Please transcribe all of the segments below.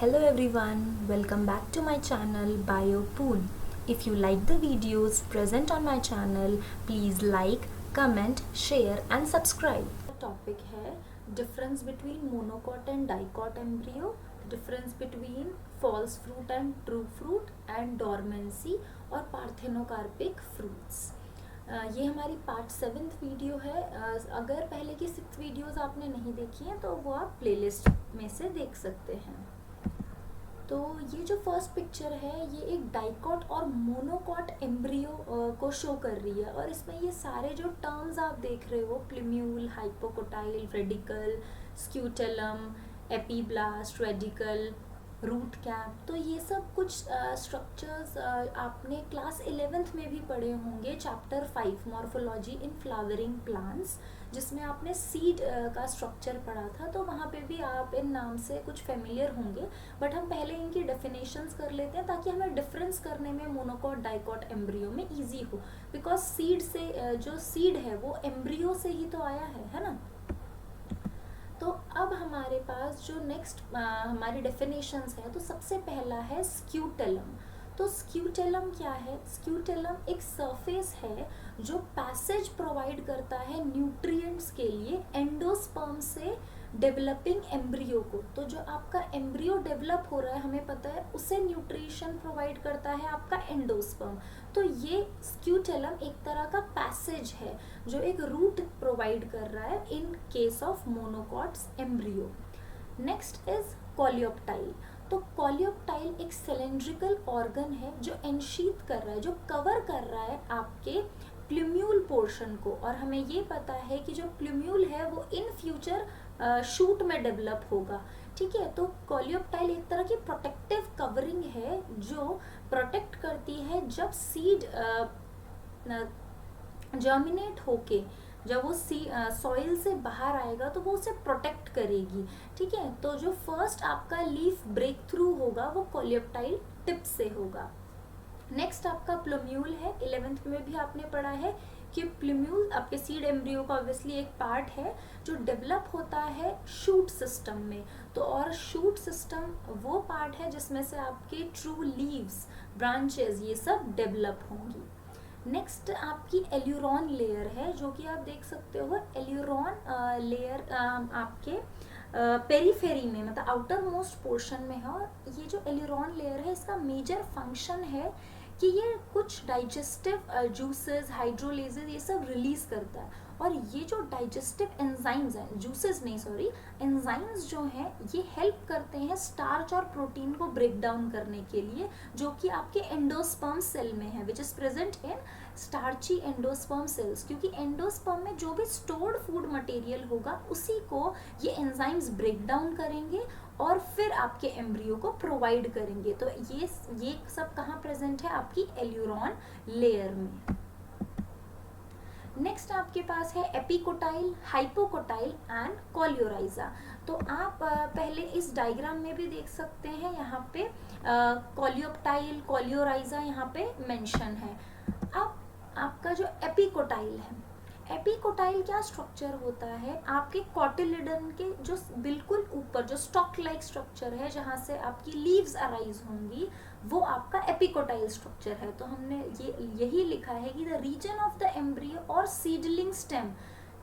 Hello everyone, welcome back to my channel BioPoon. If you like the videos present on my channel, please like, comment, share and subscribe. The topic है difference between monocot and dicot embryo, difference between false fruit and true fruit and dormancy और parthenocarpic fruits. ये हमारी part 7th video है. अगर पहले की 6 videos आपने नहीं देखी हैं तो वो आप प्लेलिस्ट में से देख सकते हैं. तो ये जो फर्स्ट पिक्चर है ये एक डाइकॉट और मोनोकॉट एम्ब्रियो को शो कर रही है और इसमें ये सारे जो टर्म्स आप देख रहे हो, plumule, hypocotyl, radicle, scutellum, epiblast, radicle, root cap, तो ये सब कुछ स्ट्रक्चर्स आपने क्लास 11th में भी पढ़े होंगे. Chapter 5 morphology in flowering plants, जिसमें आपने सीड का स्ट्रक्चर पढ़ा था, तो वहाँ पे भी आप इन नाम से कुछ फेमिलियर होंगे. बट हम पहले इनकी डेफिनेशंस कर लेते हैं ताकि हमें डिफरेंस करने में मोनोकॉट डाइकॉट एम्ब्रियो में इजी हो, बिकॉज सीड से जो सीड है वो एम्ब्रियो से ही तो आया है ना. तो अब हमारे पास जो नेक्स्ट हमारी डेफिनेशंस है, तो सबसे पहला है स्क्यूटेलम. तो स्क्यूटेलम क्या है? स्क्यूटेलम एक सरफेस है जो पैसेज प्रोवाइड करता है न्यूट्रिएंट्स के लिए एंडोस्पर्म से डेवलपिंग एम्ब्रियो को. तो जो आपका एम्ब्रियो डेवलप हो रहा है, हमें पता है, उसे न्यूट्रिशन प्रोवाइड करता है आपका एंडोस्पर्म. तो ये स्क्यूटेलम एक तरह का पैसेज है जो एक रूट प्रोवाइड कर रहा है in case of monocots embryo. Next is coleoptile. तो कोलियोप्टाइल एक सिलेंड्रिकल ऑर्गन है जो एनशीथ कर रहा है, जो कवर कर रहा है आपके प्लूम्यूल पोर्शन को. और हमें ये पता है कि जो प्लूम्यूल है वो इन फ्यूचर शूट में डेवलप होगा. ठीक है, तो कोलियोप्टाइल एक तरह की प्रोटेक्टिव कवरिंग है जो प्रोटेक्ट करती है जब सीड जर्मिनेट होके जब वो सॉइल से बाहर आएगा तो वो उसे प्रोटेक्ट करेगी. ठीक है, तो जो फर्स्ट आपका लीफ ब्रेक थ्रू होगा वो कोलियोप्टाइल टिप से होगा. नेक्स्ट आपका प्लूम्यूल है. 11th में भी आपने पढ़ा है कि प्लूम्यूल आपके सीड एम्ब्रियो का ऑब्वियसली एक पार्ट है जो डेवलप होता है शूट सिस्टम में. तो और शूट सिस्टम वो पार्ट है जिसमें से आपके ट्रू लीव्स, ब्रांचेस, ये सब डेवलप होंगी. नेक्स्ट आपकी एल्यूरॉन लेयर है, जो कि आप देख सकते हो. एल्यूरॉन लेयर आपके पेरीफेरी में, मतलब आउटर मोस्ट पोर्शन में है. और ये जो एल्यूरॉन लेयर है इसका मेजर फंक्शन है कि ये कुछ डाइजेस्टिव जूसेस, हाइड्रोलेजेस, ये सब रिलीज करता है. और ये जो डाइजेस्टिव एंजाइम्स हैं, जूसेस नहीं सॉरी, एंजाइम्स जो हैं ये हेल्प करते हैं स्टार्च और प्रोटीन को ब्रेक डाउन करने के लिए, जो कि आपके एंडोस्पर्म सेल में है, which is present in starchy endosperm sales. क्योंकि एंडोस्पर्म में जो भी स्टोर्ड फूड मटेरियल होगा उसी को ये एंजाइम्स ब्रेक डाउन करेंगे और फिर आपके एम्ब्रियो को प्रोवाइड करेंगे. तो ये सब कहाँ प्रेजेंट है? आपकी एल्यूरॉन लेयर में. नेक्स्ट आपके पास है एपिकोटाइल, हाइपोकोटाइल एंड कोलियोराइजा. तो आप पहले इस डायग्राम में भी देख सकते हैं, यहाँ पे कोलियोप्टाइल, कोलियोराइजा यहाँ पे मेंशन है. अब आपका जो एपिकोटाइल है, एपिकोटाइल क्या स्ट्रक्चर होता है? आपके कॉटिलिडन के जो बिल्कुल ऊपर जो स्टॉक लाइक स्ट्रक्चर है जहाँ से आपकी लीव्स अराइज होंगी, वो आपका एपिकोटाइल स्ट्रक्चर है. तो हमने यही लिखा है कि the region of the embryo or seedling stem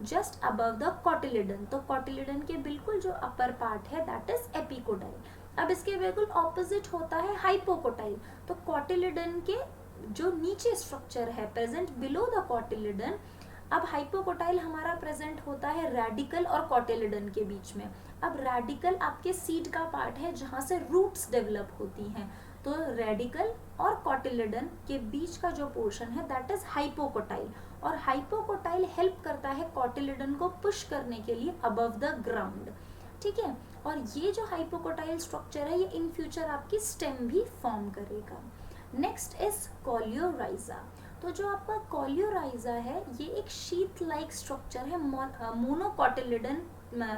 just above the cotyledon. तो कॉटिलिडन के बिल्कुल जो अपर पार्ट है दैट इज एपिकोटाइल. अब इसके बिल्कुल ऑपोजिट होता है हाइपोकोटाइल. तो कॉटिलिडन के जो नीचे स्ट्रक्चर है प्रेजेंट बिलो द कॉटिलिडन. अब हाइपोकोटाइल हमारा प्रेजेंट होता है रेडिकल और कॉटिलिडन के बीच में. अब रेडिकल आपके सीड का पार्ट है जहाँ से रूट्स डेवलप होती हैं. तो रेडिकल और कॉटिलिडन के बीच का जो पोर्शन है दैट इज हाइपोकोटाइल. और हाइपोकोटाइल हेल्प करता है कॉटिलिडन को पुश करने के लिए अबव द ग्राउंड. ठीक है, और ये जो हाइपोकोटाइल स्ट्रक्चर है ये इन फ्यूचर आपकी स्टेम भी फॉर्म करेगा. Next is coleorhiza. तो जो आपका कोलियोराइजा है ये एक शीट लाइक स्ट्रक्चर है, मोनोकॉटिलिडन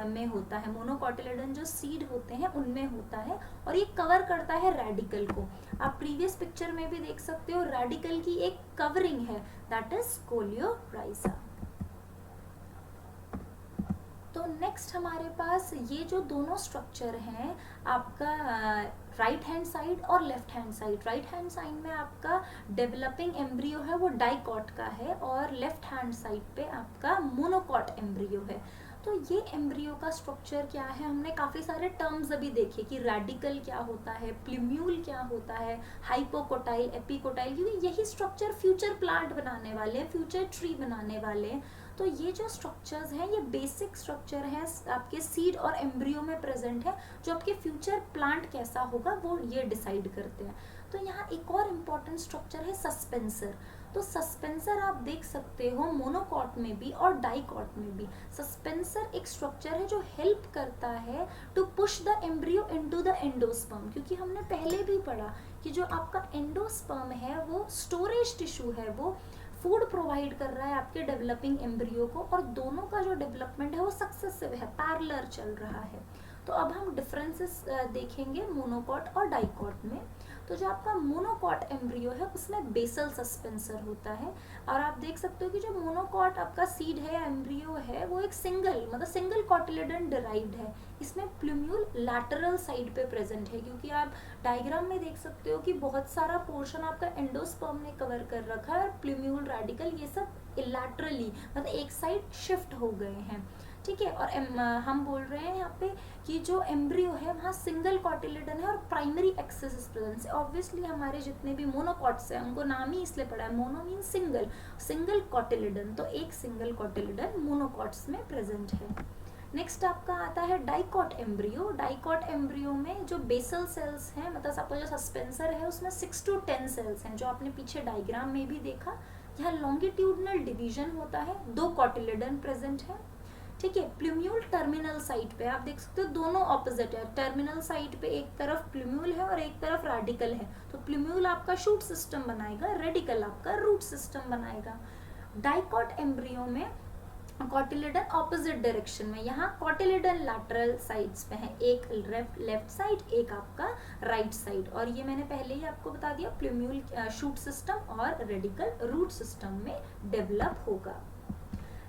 में होता है. मोनोकॉटिलिडन जो सीड होते हैं उनमें होता है और ये कवर करता है रेडिकल को. आप प्रीवियस पिक्चर में भी देख सकते हो रेडिकल की एक कवरिंग है, दैट इज कोलियोराइजा. तो तो नेक्स्ट हमारे पास ये जो दोनों स्ट्रक्चर हैं आपका राइट हैंड साइड और left hand side. Right hand side में आपका डेवलपिंग एम्ब्रियो है वो डाइकॉट का है, और लेफ्ट हैंड साइड पे आपका मोनोकॉट एम्ब्रियो है। तो ये एम्ब्रियो का स्ट्रक्चर क्या है, हमने काफ़ी सारे टर्म्स अभी देखे कि रेडिकल क्या होता है, प्लूम्यूल क्या होता है, हाइपोकोटाइल, एपिकोटाइल, क्योंकि यही स्ट्रक्चर फ्यूचर प्लांट बनाने वाले हैं, फ्यूचर ट्री बनाने वाले हैं। तो ये जो स्ट्रक्चर्स हैं ये बेसिक स्ट्रक्चर हैं आपके सीड और एम्ब्रियो में प्रेजेंट है, जो आपके फ्यूचर प्लांट कैसा होगा वो ये डिसाइड करते हैं। तो यहाँ एक और इम्पॉर्टेंट स्ट्रक्चर है सस्पेंसर। तो सस्पेंसर आप देख सकते हो मोनोकॉट में भी और डाइकॉट में भी। सस्पेंसर एक स्ट्रक्चर है जो हेल्प करता है to push the embryo into the endosperm, क्योंकि हमने पहले भी पढ़ा कि जो आपका एंडोस्पर्म है वो स्टोरेज टिश्यू है, वो फूड प्रोवाइड कर रहा है आपके डेवलपिंग एम्ब्रियो को, और दोनों का जो डेवलपमेंट है वो सक्सेसिव है, पैरेलल चल रहा है। तो अब हम डिफरेंसेस देखेंगे मोनोकॉट और डाइकॉट में। तो जो आपका मोनोकॉट एम्ब्रियो है उसमें बेसल सस्पेंसर होता है, और आप देख सकते हो कि जो मोनोकॉट आपका सीड है, एम्ब्रियो है, वो एक सिंगल कॉटिलेडन डिराइव्ड है। इसमें प्लूम्यूल लैटरल साइड पे प्रेजेंट है, क्योंकि आप डायग्राम में देख सकते हो कि बहुत सारा पोर्शन आपका एंडोस्पर्म ने कवर कर रखा है, और प्लूम्यूल रेडिकल ये सब लैटरली मतलब एक साइड शिफ्ट हो गए हैं, ठीक है। और हम बोल रहे हैं यहाँ पे कि जो एम्ब्रियो है वहाँ सिंगल कॉटिलेडन है और प्राइमरी एक्सिस प्रेजेंस है। ऑब्वियसली हमारे जितने भी मोनोकॉट्स हैं उनको नाम ही इसलिए पड़ा है, मोनो मीन सिंगल कॉटिलेडन, तो एक सिंगल कॉटिलेडन मोनोकॉट्स में प्रेजेंट है। नेक्स्ट आपका आता है डाइकॉट एम्ब्रियो। डाइकॉट एम्ब्रियो में जो बेसल सेल्स हैं, मतलब आपका जो सस्पेंसर है उसमें 6 to 10 सेल्स हैं, जो आपने पीछे डायग्राम में भी देखा। यहाँ लॉन्गिट्यूडनल डिवीजन होता है, 2 कॉटिलेडन प्रेजेंट है, ठीक है। प्लूम्यूल टर्मिनल साइड पे आप देख सकते हो दोनों ऑपोजिट है। टर्मिनल साइड पे एक तरफ प्लूम्यूल है और एक तरफ रेडिकल है, तो प्लूम्यूल आपका शूट सिस्टम बनाएगा, रेडिकल आपका रूट सिस्टम बनाएगा। डाइकॉट एम्ब्रियो में कॉटिलेडन ऑपोजिट डायरेक्शन में, यहाँ कॉटिलेडन लैटरल साइड्स पे है, एक लेफ्ट साइड एक आपका राइट साइड, और ये मैंने पहले ही आपको बता दिया प्लूम्यूल शूट सिस्टम और रेडिकल रूट सिस्टम में डेवलप होगा।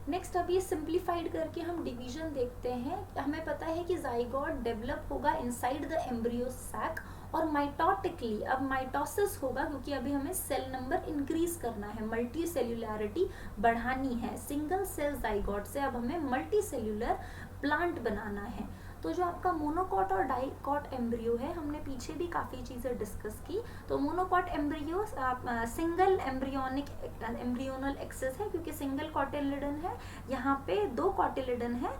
नेक्स्ट अब ये सिंप्लीफाइड करके हम डिवीजन देखते हैं। हमें पता है कि जाइगोट डेवलप होगा इनसाइड द एम्ब्रियो सैक, और माइटोटिकली अब माइटोसिस होगा, क्योंकि अभी हमें सेल नंबर इंक्रीज करना है, मल्टी सेल्युलरिटी बढ़ानी है। सिंगल सेल जाइगोट से अब हमें मल्टी सेल्युलर प्लांट बनाना है। तो जो आपका मोनोकॉट और डाइकॉट एम्ब्रियो है, हमने पीछे भी काफ़ी चीज़ें डिस्कस की। तो monocot embryo single embryonal axis है, क्योंकि सिंगल कॉटिलेडन है, यहाँ पे 2 कॉटिलेडन है,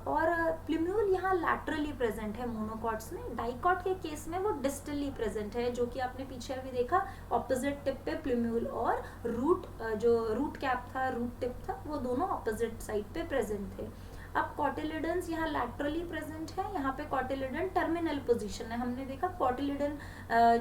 और प्लूम्यूल यहाँ लैटरली प्रेजेंट है मोनोकॉट्स में। डाइकॉट के केस में वो डिस्टली प्रेजेंट है, जो कि आपने पीछे अभी देखा ऑपोजिट टिप पे प्लूम्यूल और जो रूट कैप था, रूट टिप था, वो दोनों ऑपोजिट साइड पे प्रेजेंट थे। अब कॉटिलेडन्स यहाँ लैटरली प्रेजेंट है, यहाँ पे कॉटिलेडन टर्मिनल पोजीशन है। हमने देखा कॉटिलेडन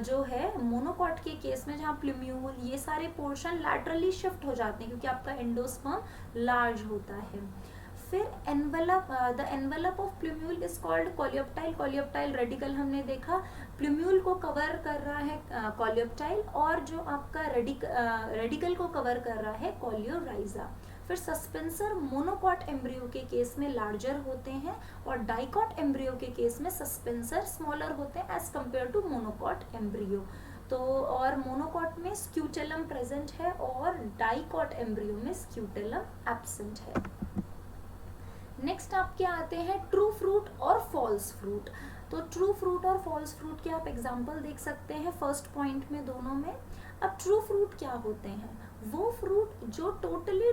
जो है मोनोकॉट के केस में, जहाँ प्लूम्यूल ये सारे पोर्शन लैटरली शिफ्ट हो जाते हैं, क्योंकि आपका एंडोस्पर्म लार्ज होता है। फिर the envelope of plumule is called coleoptile. Coleoptile radical हमने देखा, प्लूम्यूल को कवर कर रहा है कोलियोप्टाइल, और जो आपका रेडिकल को कवर कर रहा है कोलियोराइजा। फिर सस्पेंसर मोनोकॉट एम्ब्रियो के केस में लार्जर होते हैं, और डाइकॉट एम्ब्रियो के केस में सस्पेंसर स्मॉलर होते हैं as compare to monocot embryo. तो और मोनोकॉट में स्क्यूटेलम प्रेजेंट है, और डाइकॉट एम्ब्रियो में स्क्यूटेलम एब्सेंट है। नेक्स्ट आपके आते हैं ट्रू फ्रूट और फॉल्स फ्रूट। तो ट्रू फ्रूट और फॉल्स फ्रूट के आप एग्जाम्पल देख सकते हैं फर्स्ट पॉइंट में, दोनों में। अब ट्रू फ्रूट क्या होते हैं, वो फ्रूट जो टोटली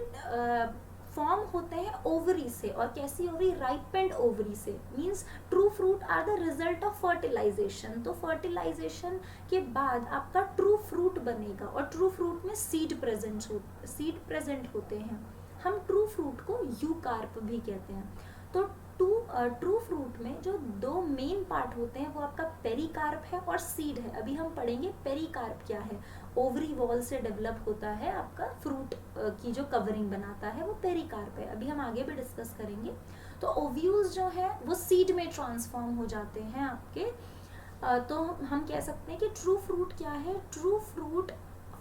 फॉर्म होते हैं ओवरी से, और कैसी ओवरी, राइपेंड ओवरी से। Means true fruit are the result of fertilisation. तो फर्टिलाइजेशन के बाद आपका ट्रू फ्रूट बनेगा, और ट्रू फ्रूट में सीड प्रेजेंट होते हैं। हम ट्रू फ्रूट को यूकार्प भी कहते हैं। तो ट्रू फ्रूट में जो 2 मेन पार्ट होते हैं वो आपका पेरिकार्प है और सीड है। अभी हम पढ़ेंगे पेरिकार्प क्या है। ओवरी वॉल से डेवलप होता है आपका फ्रूट की जो कवरिंग बनाता है, वो पेरिकार्प है। अभी हम आगे भी डिस्कस करेंगे। तो ओव्यूल्स जो है वो सीड में ट्रांसफॉर्म हो जाते हैं आपके। तो हम कह सकते हैं कि ट्रू फ्रूट क्या है, ट्रू फ्रूट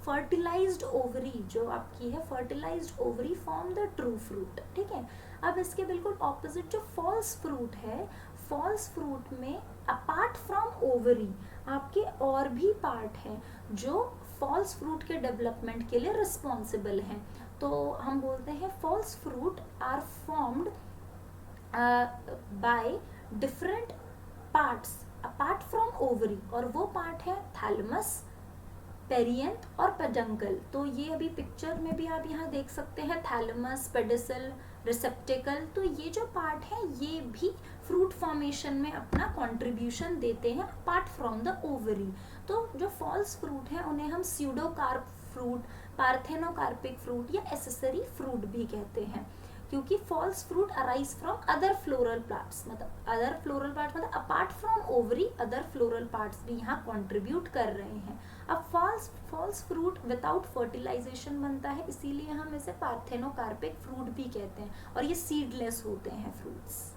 फर्टिलाइज्ड ओवरी जो आपकी है, fertilised ovary form the true fruit, ठीक है। अब इसके बिल्कुल ऑपोजिट जो फॉल्स फ्रूट है, फॉल्स फ्रूट में अपार्ट फ्रॉम ओवरी आपके और भी पार्ट हैं जो फॉल्स फ्रूट के डेवलपमेंट के लिए रिस्पॉन्सिबल हैं। तो हम बोलते हैं false fruit are formed by different parts apart from ovary, और वो पार्ट है थैलेमस, पेरियंथ और पेडंकल। तो ये अभी पिक्चर में भी आप यहाँ देख सकते हैं, थैलेमस, पेडिसल, रिसेप्टिकल। तो ये जो पार्ट है ये भी फ्रूट फॉर्मेशन में अपना कंट्रीब्यूशन देते हैं अपार्ट फ्रॉम द ओवरी। तो जो फॉल्स फ्रूट है उन्हें हम स्यूडोकार्प फ्रूट, पार्थेनोकार्पिक फ्रूट या एसेसरी फ्रूट भी कहते हैं, क्योंकि false fruit arise from other floral parts, मतलब अदर फ्लोरल पार्ट्स मतलब apart from ovary other floral parts भी यहाँ कंट्रीब्यूट कर रहे हैं। अब फॉल्स फ्रूट विदाउट फर्टिलाइजेशन बनता है, इसीलिए हम इसे पार्थेनोकार्पिक फ्रूट भी कहते हैं, और ये सीडलेस होते हैं फ्रूट्स।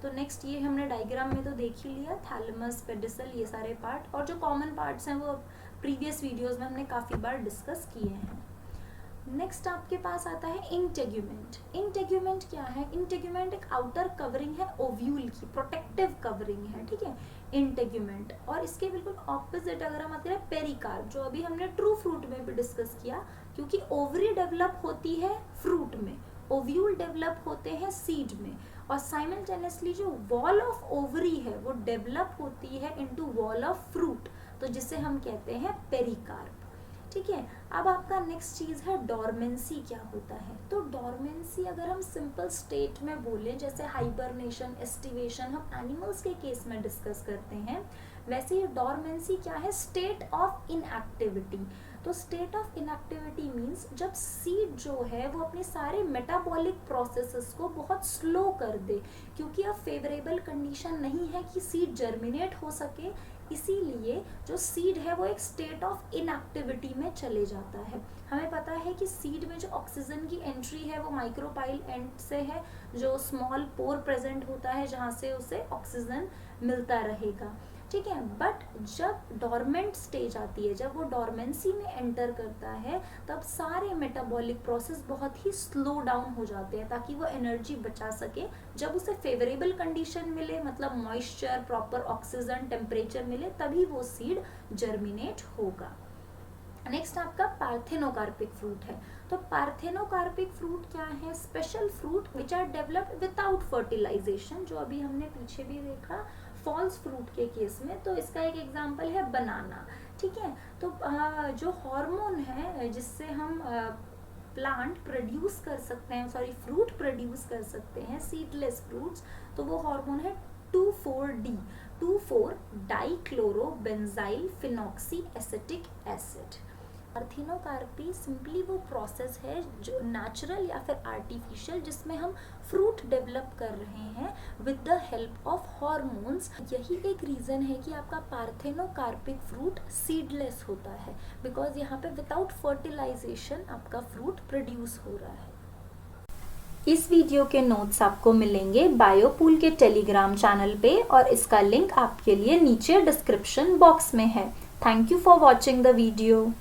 तो नेक्स्ट ये हमने डायग्राम में तो देख ही लिया, थैलेमस, पेडिसल, ये सारे पार्ट, और जो कॉमन पार्ट्स हैं वो प्रीवियस वीडियोस में हमने काफ़ी बार डिस्कस किए हैं। नेक्स्ट आपके पास आता है इंटेग्यूमेंट। इंटेग्यूमेंट क्या है? इंटेग्यूमेंट एक आउटर कवरिंग है ओव्यूल की, प्रोटेक्टिव कवरिंग है, ठीक है, इंटेग्यूमेंट। और इसके बिल्कुल ऑपोजिट अगर हम बात करें पेरिकार्प, जो अभी हमने ट्रू फ्रूट में भी डिस्कस किया, क्योंकि ओवरी डेवलप होती है फ्रूट में, ओव्यूल डेवलप होते हैं सीड में, और साइमल्टेनियसली जो वॉल ऑफ ओवरी है वो डेवलप होती है इनटू वॉल ऑफ फ्रूट, तो जिसे हम कहते हैं पेरिकार्प, ठीक है। अब आपका नेक्स्ट चीज है डॉर्मेंसी। क्या होता है? तो डॉर्मेंसी अगर हम सिंपल स्टेट में बोले, जैसे हाइबरनेशन, एस्टिवेशन हम एनिमल्स के केस में डिस्कस करते हैं, वैसे ये डॉर्मेंसी क्या है? State of inactivity. तो स्टेट ऑफ इनएक्टिविटी मीन्स जब सीड जो है वो अपने सारे मेटाबॉलिक प्रोसेसेस को बहुत स्लो कर दे, क्योंकि अब फेवरेबल कंडीशन नहीं है कि सीड जर्मिनेट हो सके, इसीलिए जो सीड है वो एक स्टेट ऑफ इनएक्टिविटी में चले जाता है। हमें पता है कि सीड में जो ऑक्सीजन की एंट्री है वो माइक्रोपाइल एंड से है, जो स्मॉल पोर प्रेजेंट होता है जहाँ से उसे ऑक्सीजन मिलता रहेगा, ठीक है। बट जब डॉर्मेंट स्टेज आती है, जब वो डॉर्मेंसी में एंटर करता है, तब सारे मेटाबॉलिक प्रोसेस बहुत ही स्लो डाउन हो जाते हैं ताकि वो एनर्जी बचा सके। जब उसे फेवरेबल कंडीशन मिले, मतलब मॉइस्चर, प्रॉपर ऑक्सीजन, टेम्परेचर मिले, तभी वो सीड जर्मिनेट होगा। नेक्स्ट आपका पार्थेनोकार्पिक फ्रूट है। तो पार्थेनोकार्पिक फ्रूट क्या है? Special fruit which are developed without fertilisation, जो अभी हमने पीछे भी देखा फॉल्स फ्रूट के केस में। तो इसका एक एग्जांपल है बनाना, ठीक है। तो जो हार्मोन है जिससे हम प्लांट प्रोड्यूस कर सकते हैं, सॉरी फ्रूट प्रोड्यूस कर सकते हैं, सीडलेस फ्रूट्स, तो वो हार्मोन है 2,4-D, 2,4-डाइक्लोरोबेंजाइल phenoxy acetic acid. Parthenocarpy simply वो प्रोसेस है जो नेचुरल या फिर आर्टिफिशियल, जिसमें हम फ्रूट डेवलप कर रहे हैं with the help of hormones. यही एक रीज़न है कि आपका पार्थेनोकार्पिक फ्रूट सीडलेस होता है, बिकॉज यहाँ पे विदाउट फर्टिलाइजेशन आपका फ्रूट प्रोड्यूस हो रहा है। इस वीडियो के नोट्स आपको मिलेंगे बायोपूल के टेलीग्राम चैनल पे, और इसका लिंक आपके लिए नीचे डिस्क्रिप्शन बॉक्स में है। Thank you for watching the video.